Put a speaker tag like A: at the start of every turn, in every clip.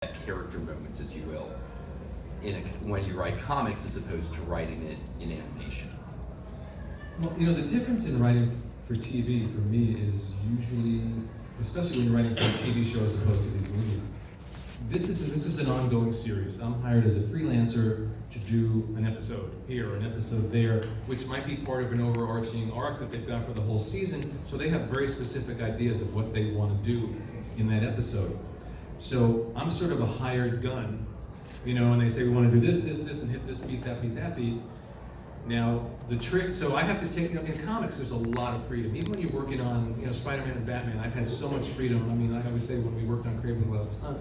A: character moments, as you will, when you write comics as opposed to writing it in animation?
B: Well, the difference in writing for TV for me is usually, especially when you're writing for a TV show as opposed to these movies, this is an ongoing series. I'm hired as a freelancer to do an episode here, an episode there, which might be part of an overarching arc that they've got for the whole season. So they have very specific ideas of what they want to do in that episode. So I'm sort of a hired gun, and they say we want to do this, and hit this beat, that beat, that beat. Now, the trick, so I have to take, in comics, there's a lot of freedom. Even when you're working on, Spider-Man and Batman, I've had so much freedom. I mean, like I always say, when we worked on Kraven's Last Hunt,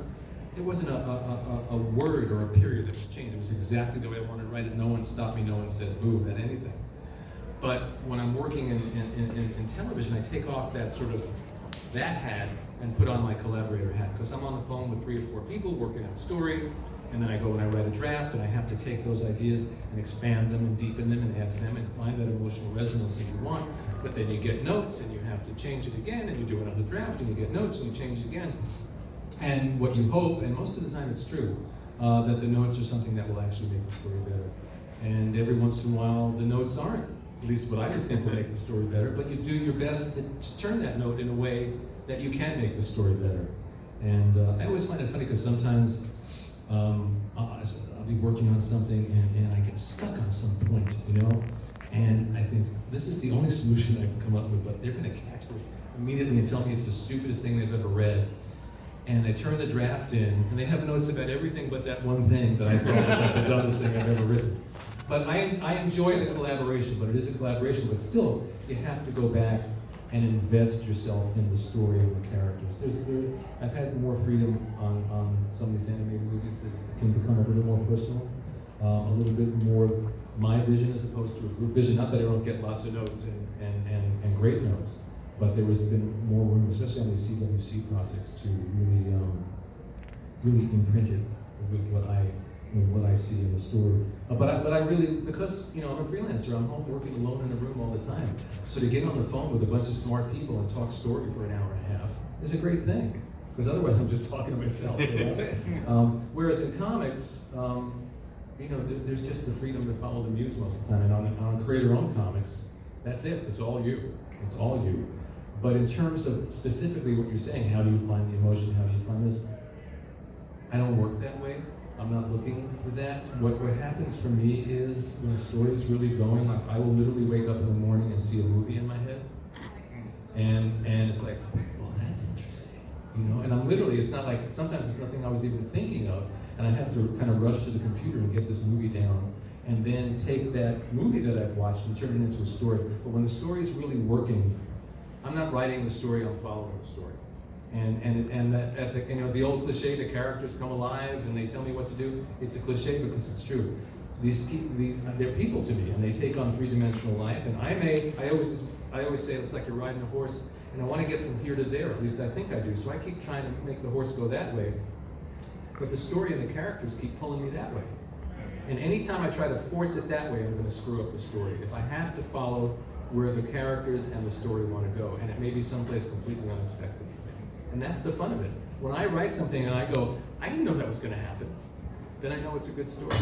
B: it wasn't a word or a period that was changed. It was exactly the way I wanted to write it. No one stopped me, no one said boo at anything. But when I'm working in television, I take off that sort of, that hat and put on my collaborator hat, because I'm on the phone with 3 or 4 people working on a story, and then I go and I write a draft, and I have to take those ideas and expand them and deepen them and add to them and find that emotional resonance that you want. But then you get notes and you have to change it again, and you do another draft and you get notes and you change it again. And what you hope, and most of the time it's true, that the notes are something that will actually make the story better. And every once in a while, the notes aren't, at least what I would think will make the story better, but you do your best to turn that note in a way that you can make the story better. And I always find it funny because sometimes I'll be working on something and I get stuck on some point, and I think this is the only solution I can come up with, but they're going to catch this immediately and tell me it's the stupidest thing they've ever read. And I turn the draft in, and they have notes about everything but that one thing that I thought was like the dumbest thing I've ever written. But I enjoy the collaboration, but it is a collaboration, but still, you have to go back and invest yourself in the story and the characters. I've had more freedom on some of these animated movies that can become a little more personal, a little bit more my vision as opposed to a group vision. Not that I don't get lots of notes and great notes, but there has been more room, especially on these CWC projects, to really imprint it with what I see in the story. But I really, because I'm a freelancer, I'm home working alone in a room all the time. So to get on the phone with a bunch of smart people and talk story for an hour and a half is a great thing, because otherwise I'm just talking to myself. Whereas in comics, there's just the freedom to follow the muse most of the time. And on creator-owned comics, that's it. It's all you. It's all you. But in terms of specifically what you're saying, how do you find the emotion? How do you find this? I don't work that way. I'm not looking for that. What happens for me is when a story is really going, like I will literally wake up in the morning and see a movie in my head, and it's like, well, that's interesting, And I'm literally, it's not like, sometimes it's nothing I was even thinking of, and I have to kind of rush to the computer and get this movie down, and then take that movie that I've watched and turn it into a story. But when the story is really working, I'm not writing the story, I'm following the story. And that the old cliche, the characters come alive and they tell me what to do. It's a cliche because it's true. These people, they're people to me, and they take on 3-dimensional life. And I always say it's like you're riding a horse, and I want to get from here to there. At least I think I do. So I keep trying to make the horse go that way, but the story and the characters keep pulling me that way. And anytime I try to force it that way, I'm going to screw up the story. If I have to follow where the characters and the story want to go, and it may be someplace completely unexpected. And that's the fun of it. When I write something and I go, I didn't know that was going to happen, then I know it's a good story.